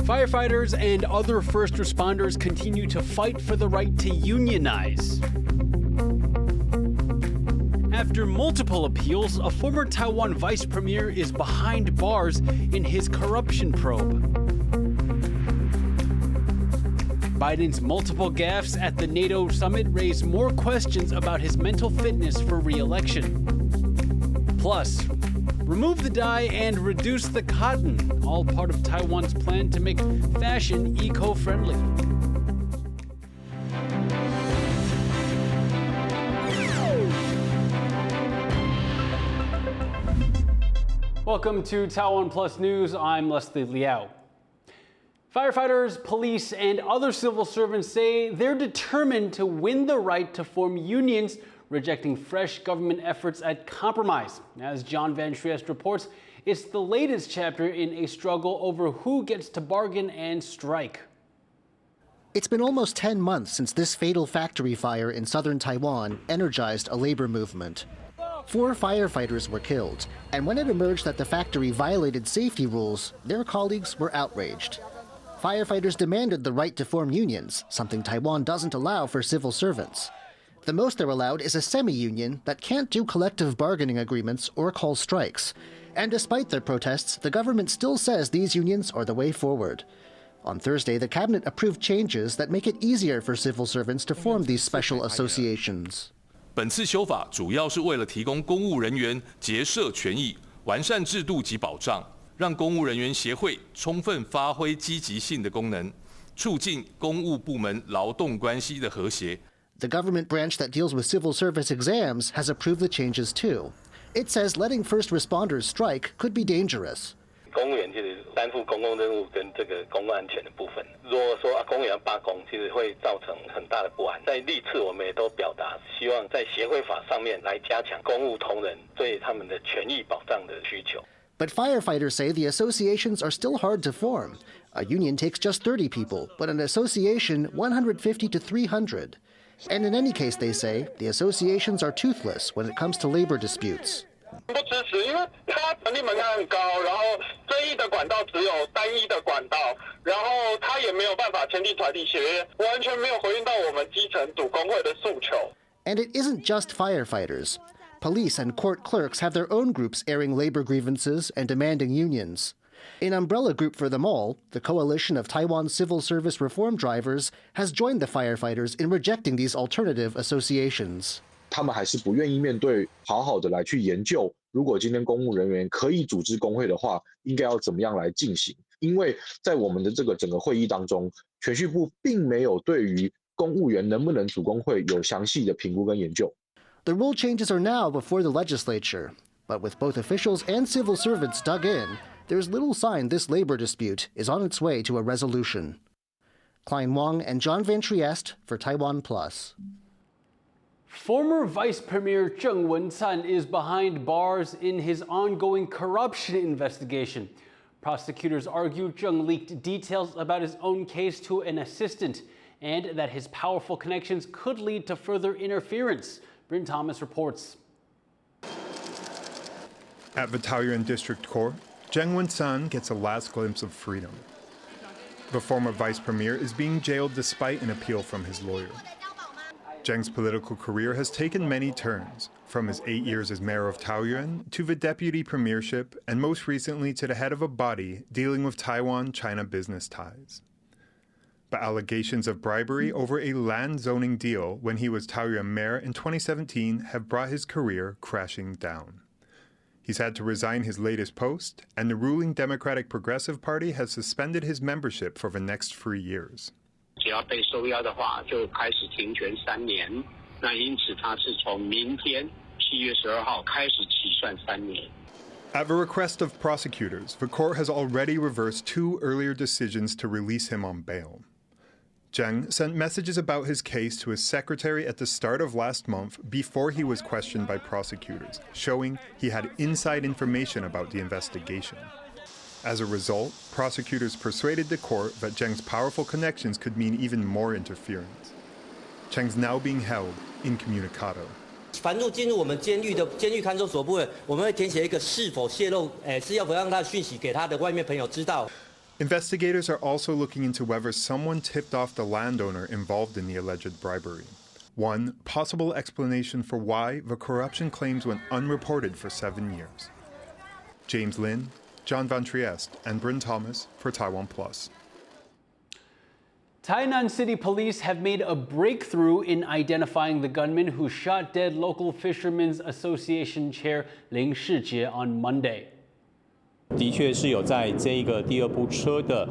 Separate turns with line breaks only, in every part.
Firefighters and other first responders continue to fight for the right to unionize. After multiple appeals, a former Taiwan vice premier is behind bars in his corruption probe. Biden's multiple gaffes at the NATO summit raise more questions about his mental fitness for re-election. Plus, remove the dye and reduce the cotton, all part of Taiwan's plan to make fashion eco-friendly. Welcome to TaiwanPlus News. I'm Leslie Liao. Firefighters, police, and other civil servants say they're determined to win the right to form unions, rejecting fresh government efforts at compromise. As John Van Trieste reports, it's the latest chapter in a struggle over who gets to bargain and strike.
It's been almost 10 months since this fatal factory fire in southern Taiwan energized a labor movement. 4 firefighters were killed, and when it emerged that the factory violated safety rules, their colleagues were outraged. Firefighters demanded the right to form unions, something Taiwan doesn't allow for civil servants. The most they're allowed is a semi-union that can't do collective bargaining agreements or call strikes. And despite their protests, the government still says these unions are the way forward. On Thursday, the cabinet approved changes that make it easier for civil servants to form these special associations.
本次修法主要是为了提供公务人员结社权益、完善制度及保障，让公务人员协会充分发挥积极性的功能，促进公务部门劳动关系的和谐。
The government branch that deals with civil service exams has approved the changes too. It says letting first responders strike could be dangerous.
公务员其实担负公共任务跟这个公共安全的部分。如果说公务员罢工，其实会造成很大的不安。在历次我们也都表达，希望在协会法上面来加强公务同仁对他们的权益保障的需求。
But firefighters say the associations are still hard to form. A union takes just 30 people, but an association 150 to 300. And in any case, they say, the associations are toothless when it comes to labor disputes.
不支持，因为它成立门槛很高，然后争议的管道只有单一的管道，然后它也没有办法签订团体协约，完全没有回应到我们基层主工会的诉求。
And it isn't just firefighters. Police and court clerks have their own groups airing labor grievances and demanding unions. An umbrella group for them all, the Coalition of Taiwan Civil Service Reform Drivers, has joined the firefighters in rejecting these alternative associations.
他们还是不愿意面对，好好的来去研究，如果今天公务人员可以组织工会的话，应该要怎么样来进行？因为在我们的这个整个会议当中，铨叙部并没有对于公务员能不能组工会有详细的评估跟研究。
The rule changes are now before the legislature, but with both officials and civil servants dug in, there's little sign this labor dispute is on its way to a resolution. Klein Wang and John Van Trieste for TaiwanPlus.
Former Vice Premier Cheng Wen-tsan is behind bars in his ongoing corruption investigation. Prosecutors argue Cheng leaked details about his own case to an assistant and that his powerful connections could lead to further interference. Bryn Thomas reports.
At the Taoyuan District Court, Cheng Wen-tsan gets a last glimpse of freedom. The former vice premier is being jailed despite an appeal from his lawyer. Cheng's political career has taken many turns, from his 8 years as mayor of Taoyuan to the deputy premiership and most recently to the head of a body dealing with Taiwan-China business ties. But allegations of bribery over a land zoning deal when he was Taoyuan mayor in 2017 have brought his career crashing down. He's had to resign his latest post, and the ruling Democratic Progressive Party has suspended his membership for the next 3 years.
只要被收押的话，就开始停权3年。那因此，他是从明天7月12号开始起算3年。
At the request of prosecutors, the court has already reversed 2 earlier decisions to release him on bail. Cheng sent messages about his case to his secretary at the start of last month before he was questioned by prosecutors, showing he had inside information about the investigation. As a result, prosecutors persuaded the court that Cheng's powerful connections could mean even more interference. Cheng's now being held incommunicado.
凡入进入我们监狱的监狱看守所部分，我们会填写一个是否泄露，是要否让他的讯息给他的外面朋友知道。
Investigators are also looking into whether someone tipped off the landowner involved in the alleged bribery. One possible explanation for why the corruption claims went unreported for 7 years. James Lin, John Van Trieste, and Bryn Thomas for TaiwanPlus.
Tainan City Police have made a breakthrough in identifying the gunman who shot dead local Fishermen's Association chair Ling Shijie on Monday.
的确是有在这个第二部车的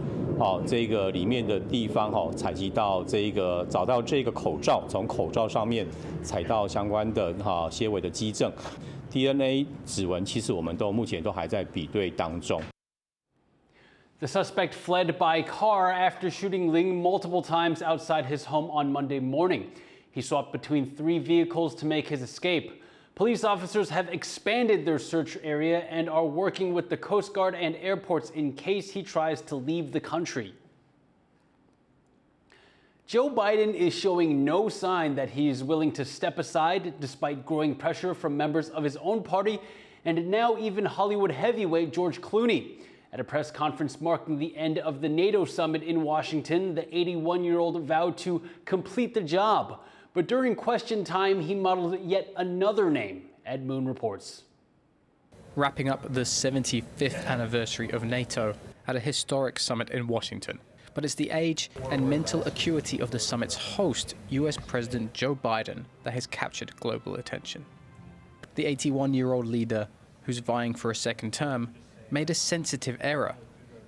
这个里面的地方采集到这个找到这个口罩，从口罩上面采到相关的些微的基证 ，DNA 指纹其实我们目前都还在比对当中。
The suspect fled by car after shooting Ling multiple times outside his home on Monday morning. He swapped between 3 vehicles to make his escape. Police officers have expanded their search area and are working with the Coast Guard and airports in case he tries to leave the country. Joe Biden is showing no sign that he is willing to step aside despite growing pressure from members of his own party and now even Hollywood heavyweight George Clooney. At a press conference marking the end of the NATO summit in Washington, the 81-year-old vowed to complete the job. But during question time, he modeled yet another name. Ed Moon reports.
Wrapping up the 75th anniversary of NATO at a historic summit in Washington. But it's the age and mental acuity of the summit's host, US President Joe Biden, that has captured global attention. The 81-year-old leader, who's vying for a second term, made a sensitive error,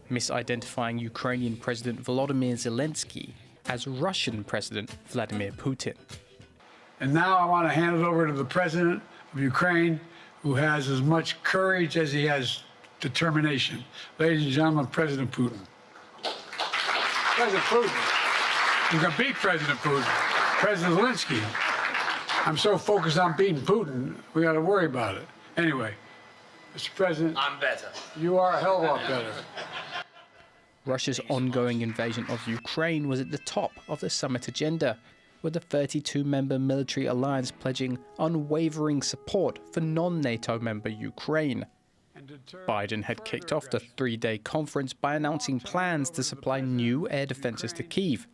misidentifying Ukrainian President Volodymyr Zelensky as Russian President Vladimir Putin.
And now I want to hand it over to the President of Ukraine, who has as much courage as he has determination. Ladies and gentlemen, President Putin. President Putin. You can beat President Putin. President Zelensky. I'm so focused on beating Putin, we got to worry about it. Anyway, Mr. President.
I'm better.
You are a hell of a lot better.
Russia's ongoing invasion of Ukraine was at the top of the summit agenda, with the 32-member military alliance pledging unwavering support for non-NATO member Ukraine. Biden had kicked off the 3-day conference by announcing plans to supply new air defenses to Kyiv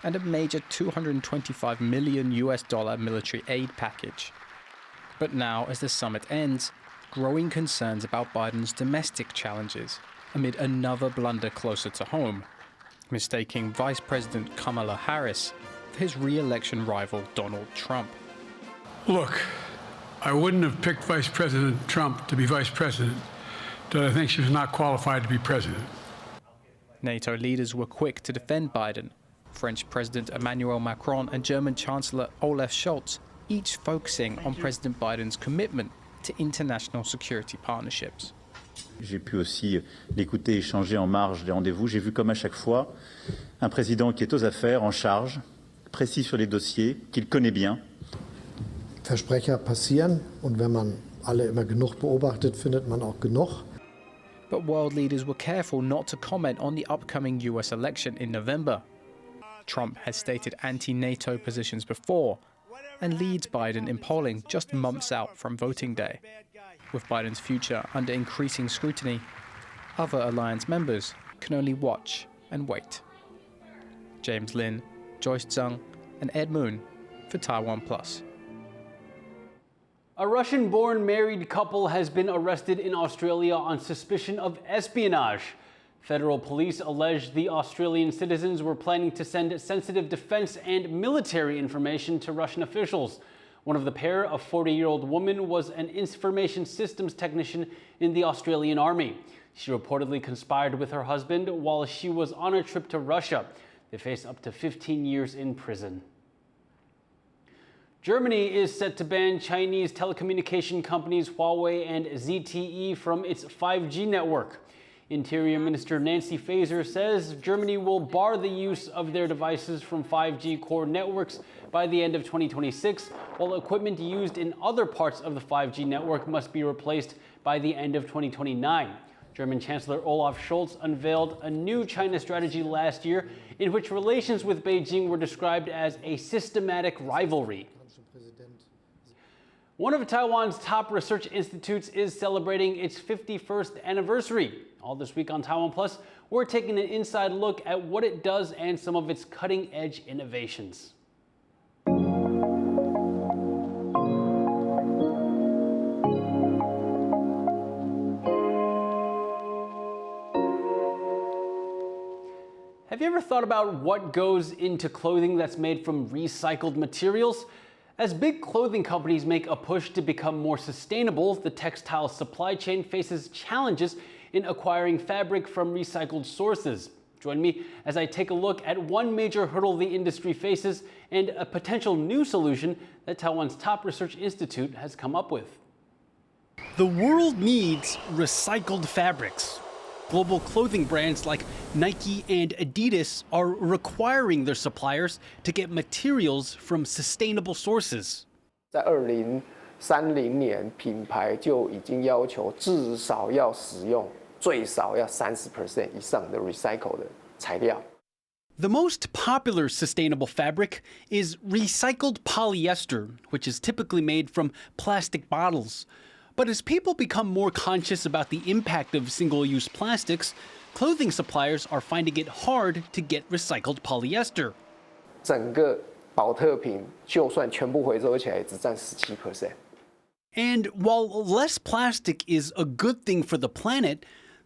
and a major $225 million military aid package. But now, as the summit ends, growing concerns about Biden's domestic challenges amid another blunder closer to home, mistaking Vice President Kamala Harris for his re-election rival Donald Trump.
Look, I wouldn't have picked Vice President Trump to be Vice President, but I think she was not qualified to be President.
NATO leaders were quick to defend Biden. French President Emmanuel Macron and German Chancellor Olaf Scholz, each focusing on President Biden's commitment to international security partnerships.
J'ai pu aussi l'écouter échanger en marge des rendez-vous. J'ai vu comme à chaque fois un président qui est aux affaires, en charge, précis sur les dossiers, qu'il connaît bien.
Versprecher passieren und wenn man alle immer genug beobachtet, findet man auch genug.
But world leaders were careful not to comment on the upcoming US election in November. Trump has stated anti-NATO positions before and leads Biden in polling just months out from voting day. With Biden's future under increasing scrutiny, other alliance members can only watch and wait. James Lin, Joyce Zhang, and Ed Moon for TaiwanPlus.
A Russian-born married couple has been arrested in Australia on suspicion of espionage. Federal police allege the Australian citizens were planning to send sensitive defense and military information to Russian officials. One of the pair, a 40-year-old woman, was an information systems technician in the Australian Army. She reportedly conspired with her husband while she was on a trip to Russia. They face up to 15 years in prison. Germany is set to ban Chinese telecommunication companies Huawei and ZTE from its 5G network. Interior Minister Nancy Faeser says Germany will bar the use of their devices from 5G core networks by the end of 2026, while equipment used in other parts of the 5G network must be replaced by the end of 2029. German Chancellor Olaf Scholz unveiled a new China strategy last year in which relations with Beijing were described as a systematic rivalry. One of Taiwan's top research institutes is celebrating its 51st anniversary. All this week on TaiwanPlus, we're taking an inside look at what it does and some of its cutting-edge innovations. Have you ever thought about what goes into clothing that's made from recycled materials? As big clothing companies make a push to become more sustainable, the textile supply chain faces challenges in acquiring fabric from recycled sources. Join me as I take a look at one major hurdle the industry faces and a potential new solution that Taiwan's top research institute has come up with. The world needs recycled fabrics. Global clothing brands like Nike and Adidas are requiring their suppliers to get materials from sustainable sources.
在2030年，品牌就已经要求至少要使用最少要30% 以上的 recycled 的材料。
The most popular sustainable fabric is recycled polyester, which is typically made from plastic bottles. But as people become more conscious about the impact of single-use plastics, clothing suppliers are finding it hard to get recycled polyester.
整个保特瓶就算全部回收起来，只占17%。
And while less plastic is a good thing for the planet,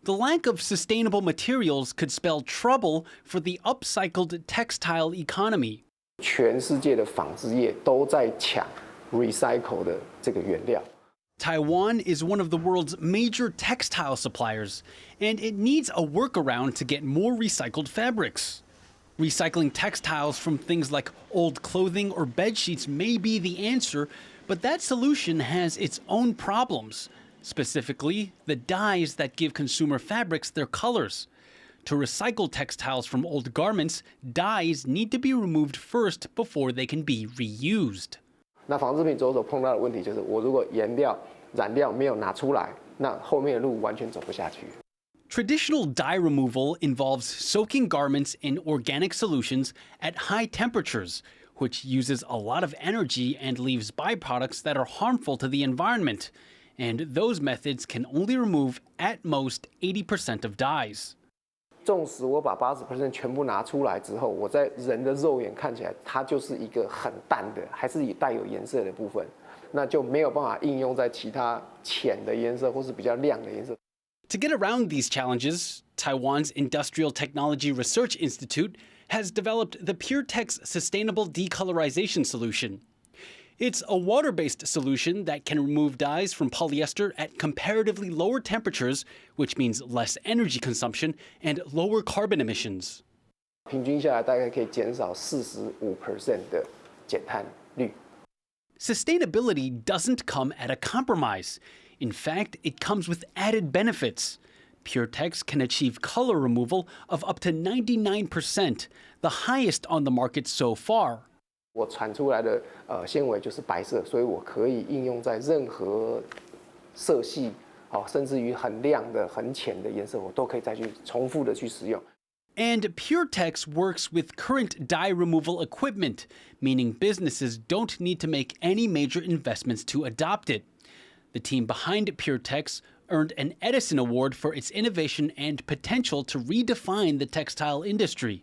the lack of sustainable materials could spell trouble for the upcycled textile economy.
全世界的纺织业都在抢 recycle 的这个原料。
Taiwan is one of the world's major textile suppliers, and it needs a workaround to get more recycled fabrics. Recycling textiles from things like old clothing or bedsheets may be the answer, but that solution has its own problems, specifically the dyes that give consumer fabrics their colors. To recycle textiles from old garments, dyes need to be removed first before they can be reused.
那纺织品走手碰到的问题就是，我如果染料没有拿出来，那后面的路完全走不下去。
Traditional dye removal involves soaking garments in organic solutions at high temperatures, which uses a lot of energy and leaves byproducts that are harmful to the environment. And those methods can only remove at most 80% of dyes.
纵使我把80% 全部拿出来之后，我在人的肉眼看起来，它就是一个很淡的，还是带有颜色的部分，那就没有办法应用在其他浅的颜色或是比较亮的颜色。
To get around these challenges, Taiwan's Industrial Technology Research Institute has developed the PureTex Sustainable Decolorization Solution. It's a water-based solution that can remove dyes from polyester at comparatively lower temperatures, which means less energy consumption and lower carbon emissions.
平均下来大概可以减少45% 的减碳率。
Sustainability doesn't come at a compromise. In fact, it comes with added benefits. PureTex can achieve color removal of up to 99%, the highest on the market so far.
我产出来的纤维就是白色，所以我可以应用在任何色系，甚至于很亮的、很浅的颜色，我都可以再去重复的去使用。
And PureTex works with current dye removal equipment, meaning businesses don't need to make any major investments to adopt it. The team behind PureTex earned an Edison Award for its innovation and potential to redefine the textile industry.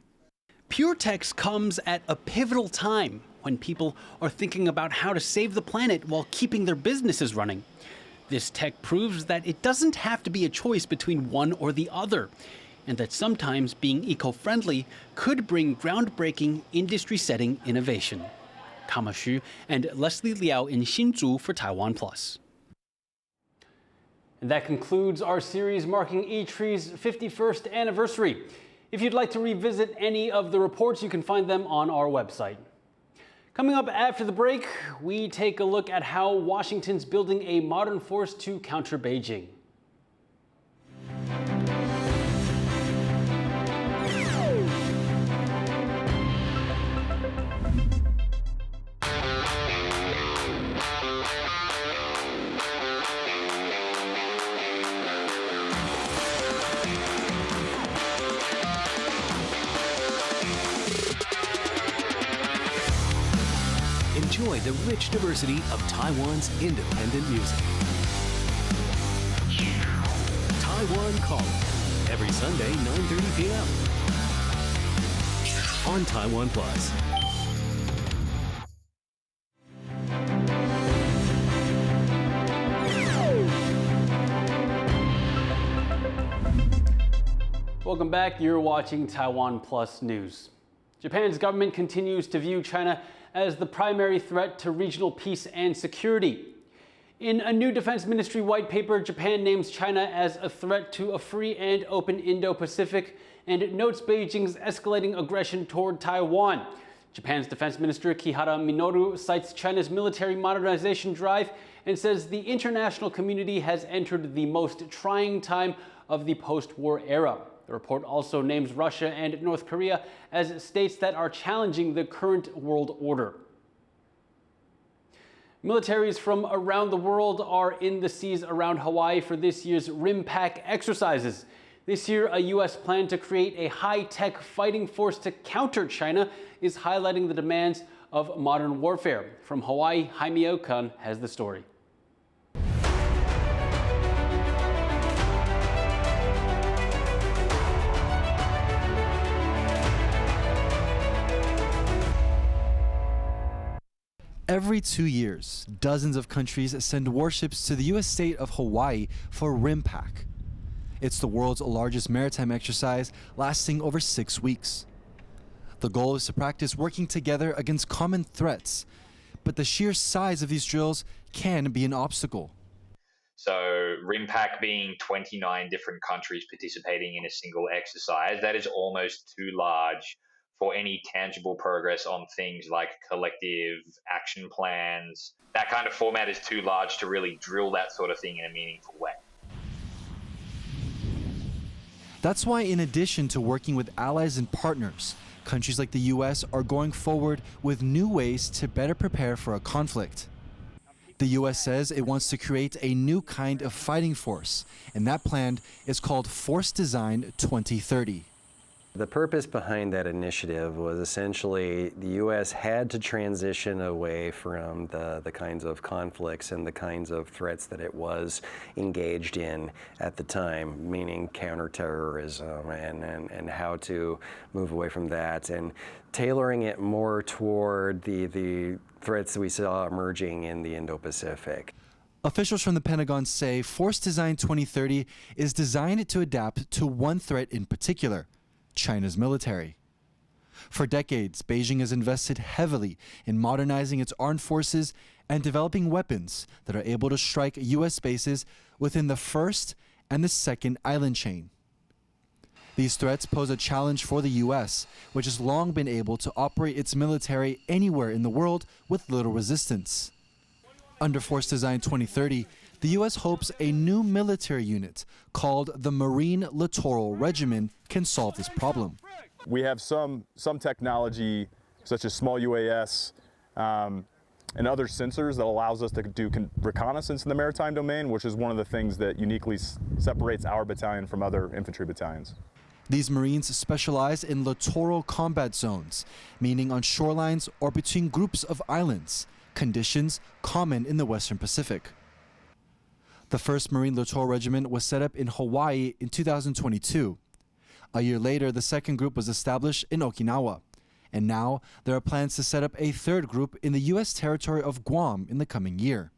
PureTex comes at a pivotal time when people are thinking about how to save the planet while keeping their businesses running. This tech proves that it doesn't have to be a choice between one or the other, and that sometimes being eco-friendly could bring groundbreaking, industry-setting innovation. Kama Xu and Leslie Liao in Hsinchu for TaiwanPlus. And that concludes our series marking eTree's 51st anniversary. If you'd like to revisit any of the reports, you can find them on our website. Coming up after the break, we take a look at how Washington's building a modern force to counter Beijing.
Enjoy enjoy the rich diversity of Taiwan's independent music. Taiwan Calling, every Sunday, 9:30 p.m. on TaiwanPlus.
Welcome back. You're watching Taiwan Plus News. Japan's government continues to view China as the primary threat to regional peace and security. In a new Defense Ministry white paper, Japan names China as a threat to a free and open Indo-Pacific and notes Beijing's escalating aggression toward Taiwan. Japan's Defense Minister Kihara Minoru cites China's military modernization drive and says the international community has entered the most trying time of the post-war era. The report also names Russia and North Korea as states that are challenging the current world order. Militaries from around the world are in the seas around Hawaii for this year's RIMPAC exercises. This year, a U.S. plan to create a high-tech fighting force to counter China is highlighting the demands of modern warfare. From Hawaii, Jaime Okan has the story.
Every 2 years, dozens of countries send warships to the U.S. state of Hawaii for RIMPAC. It's the world's largest maritime exercise, lasting over 6 weeks. The goal is to practice working together against common threats, but the sheer size of these drills can be an obstacle.
So RIMPAC being 29 different countries participating in a single exercise, that is almost too large for any tangible progress on things like collective action plans. That kind of format is too large to really drill that sort of thing in a meaningful way.
That's why, in addition to working with allies and partners, countries like the U.S. are going forward with new ways to better prepare for a conflict. The U.S. says it wants to create a new kind of fighting force, and that plan is called Force Design 2030.
The purpose behind that initiative was essentially the U.S. had to transition away from the kinds of conflicts and the kinds of threats that it was engaged in at the time, meaning counterterrorism and how to move away from that, and tailoring it more toward the threats that we saw emerging in the Indo-Pacific.
Officials from the Pentagon say Force Design 2030 is designed to adapt to one threat in particular: China's military. For decades, Beijing has invested heavily in modernizing its armed forces and developing weapons that are able to strike U.S. bases within the first and the second island chain. These threats pose a challenge for the U.S., which has long been able to operate its military anywhere in the world with little resistance. Under Force Design 2030, the U.S. hopes a new military unit called the Marine Littoral Regiment can solve this problem.
We have some technology, such as small UAS and other sensors, that allows us to do reconnaissance in the maritime domain, which is one of the things that uniquely separates our battalion from other infantry battalions.
These Marines specialize in littoral combat zones, meaning on shorelines or between groups of islands, conditions common in the Western Pacific. The first Marine Littoral Regiment was set up in Hawaii in 2022. A year later, the second group was established in Okinawa. And now there are plans to set up a third group in the U.S. territory of Guam in the coming year.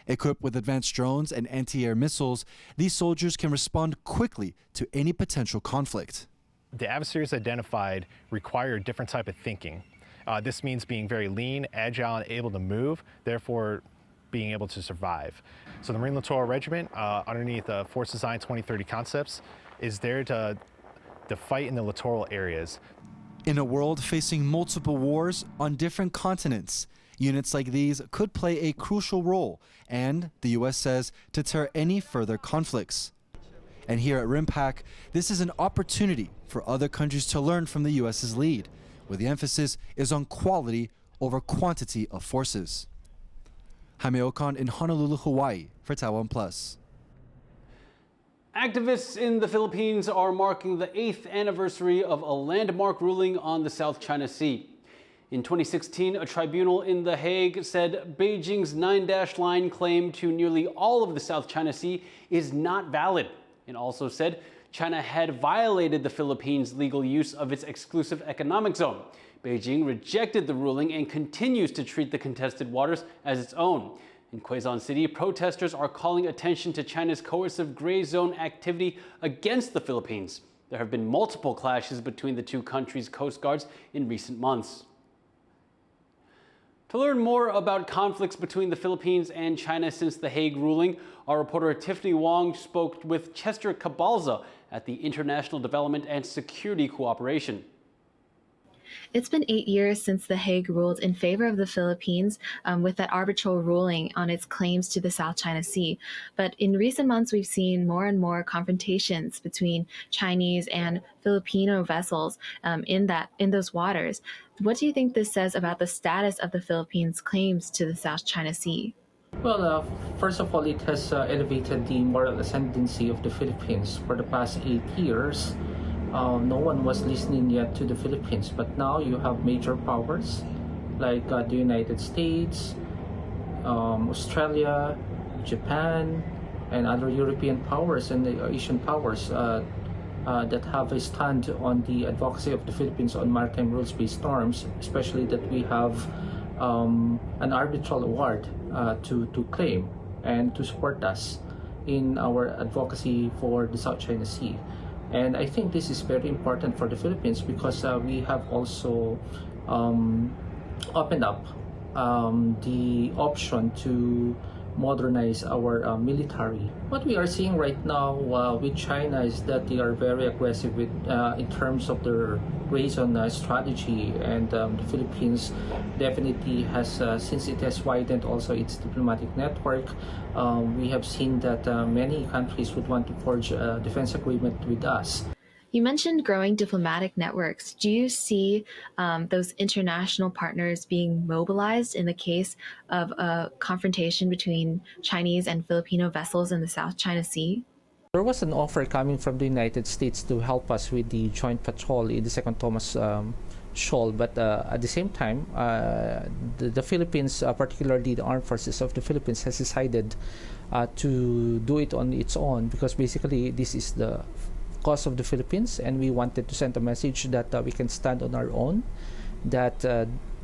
Equipped with advanced drones and anti-air missiles, these soldiers can respond quickly to any potential conflict.
The adversaries identified require a different type of thinking. This means being very lean, agile, and able to move, therefore being able to survive. So the Marine Littoral Regiment, underneath the Force Design 2030 concepts, is there to fight in the littoral areas.
In a world facing multiple wars on different continents, units like these could play a crucial role and, the U.S. says, deter any further conflicts. And here at RIMPAC, this is an opportunity for other countries to learn from the U.S.'s lead, where the emphasis is on quality over quantity of forces. Jaime Okan in Honolulu, Hawaii for TaiwanPlus.
Activists in the Philippines are marking the 8th anniversary of a landmark ruling on the South China Sea. In 2016, a tribunal in The Hague said Beijing's 9-line claim to nearly all of the South China Sea is not valid. It also said China had violated the Philippines' legal use of its exclusive economic zone. Beijing rejected the ruling and continues to treat the contested waters as its own. In Quezon City, protesters are calling attention to China's coercive gray zone activity against the Philippines. There have been multiple clashes between the two countries' coast guards in recent months. To learn more about conflicts between the Philippines and China since the Hague ruling, our reporter Tiffany Wong spoke with Chester Cabalza at the International Development and Security Cooperation.
It's been 8 years since The Hague ruled in favor of the Philippines with that arbitral ruling on its claims to the South China Sea. But in recent months, we've seen more and more confrontations between Chinese and Filipino vessels in those waters. What do you think this says about the status of the Philippines' claims to the South China Sea?
Well, first of all, it has elevated the moral ascendancy of the Philippines. For the past 8 years, no one was listening yet to the Philippines, but now you have major powers like the United States, Australia, Japan, and other European powers and the Asian powers that have a stand on the advocacy of the Philippines on maritime rules-based norms, especially that we have an arbitral award to claim and to support us in our advocacy for the South China Sea. And I think this is very important for the Philippines because we have also opened up the option to modernize our military. What we are seeing right now with China is that they are very aggressive with, in terms of their gray zone strategy, and the Philippines definitely has, since it has widened also its diplomatic network, we have seen that many countries would want to forge a defense agreement with us.
You mentioned growing diplomatic networks. Do you see those international partners being mobilized in the case of a confrontation between Chinese and Filipino vessels in the South China Sea?
There was an offer coming from the United States to help us with the joint patrol in the Second Thomas Shoal, but at the same time, the Philippines, particularly the armed forces of the Philippines, has decided to do it on its own because basically this is the cause of the Philippines, and we wanted to send a message that we can stand on our own, that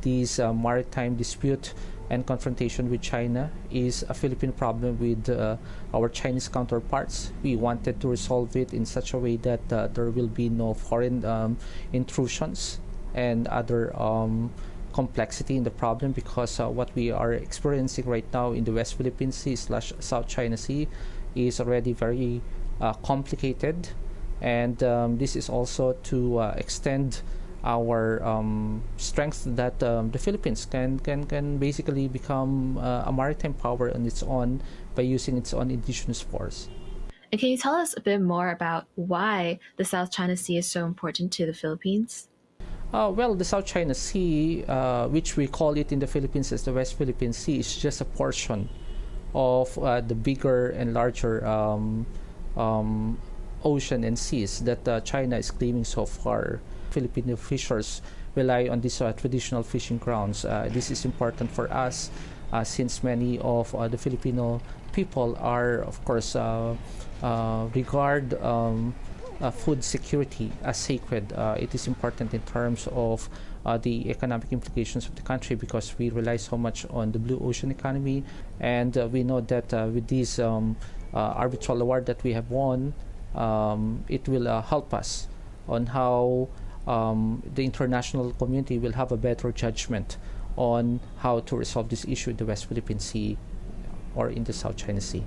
this maritime dispute and confrontation with China is a Philippine problem with our Chinese counterparts. We wanted to resolve it in such a way that there will be no foreign intrusions and other complexity in the problem, because what we are experiencing right now in the West Philippine Sea / South China Sea is already very complicated. And this is also to extend our strength that the Philippines can basically become a maritime power on its own by using its own indigenous force.
And can you tell us a bit more about why the South China Sea is so important to the Philippines?
Well, the South China Sea, which we call it in the Philippines as the West Philippine Sea, is just a portion of the bigger and larger ocean and seas that China is claiming so far. Filipino fishers rely on these traditional fishing grounds. This is important for us since many of the Filipino people are, of course, regard food security as sacred. It is important in terms of the economic implications of the country because we rely so much on the blue ocean economy, and we know that with this arbitral award that we have won, it will help us on how the international community will have a better judgment on how to resolve this issue in the West Philippine Sea or in the South China Sea.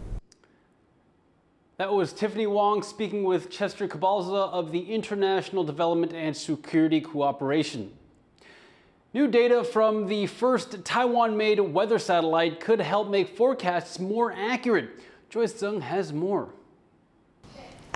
That was Tiffany Wong speaking with Chester Cabalza of the International Development and Security Cooperation. New data from the first Taiwan-made weather satellite could help make forecasts more accurate. Joyce Zeng has more.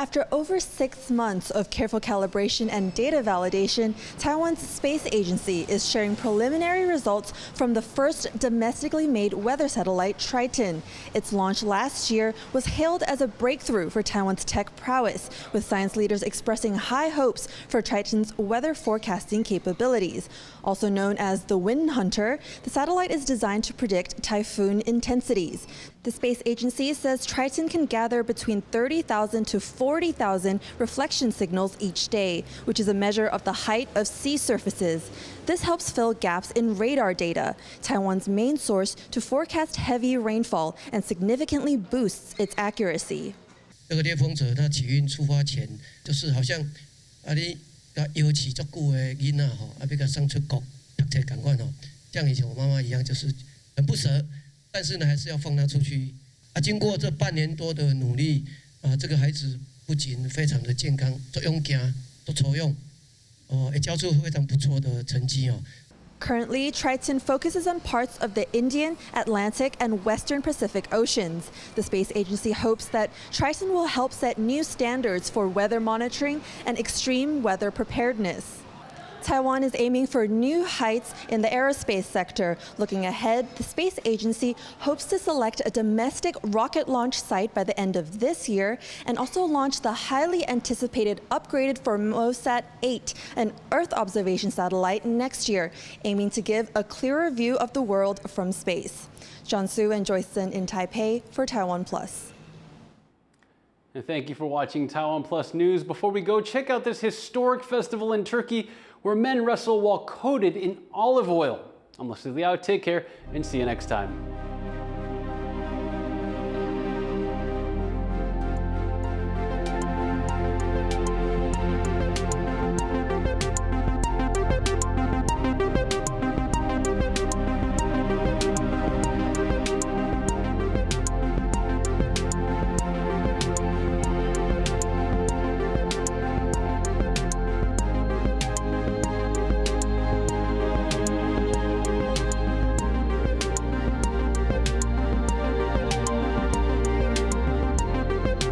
After over 6 months of careful calibration and data validation, Taiwan's space agency is sharing preliminary results from the first domestically made weather satellite, Triton. Its launch last year was hailed as a breakthrough for Taiwan's tech prowess, with science leaders expressing high hopes for Triton's weather forecasting capabilities. Also known as the Wind Hunter, the satellite is designed to predict typhoon intensities. The space agency says Triton can gather between 30,000 to 40,000 reflection signals each day, which is a measure of the height of sea surfaces. This helps fill gaps in radar data, Taiwan's main source to forecast heavy rainfall, and significantly boosts its accuracy.
这个猎风者他起运出发前，就是好像你邀起足久的囡仔吼，要甲送出国读册同款吼，像以前我妈妈一样，就是很不舍。 但是呢，还是要放他出去。经过这半年多的努力，这个孩子不仅非常的健康，都勇敢，都抽用，也交出非常不错的成绩哦。
Currently, Triton focuses on parts of the Indian, Atlantic, and Western Pacific Oceans. The space agency hopes that Triton will help set new standards for weather monitoring and extreme weather preparedness. Taiwan is aiming for new heights in the aerospace sector. Looking ahead, the space agency hopes to select a domestic rocket launch site by the end of this year and also launch the highly anticipated upgraded Formosat 8, an Earth observation satellite, next year, aiming to give a clearer view of the world from space. Jiansu and Joyson in Taipei for TaiwanPlus.
And thank you for watching TaiwanPlus News. Before we go, check out this historic festival in Turkey where men wrestle while coated in olive oil. I'm Liao. Take care and see you next time.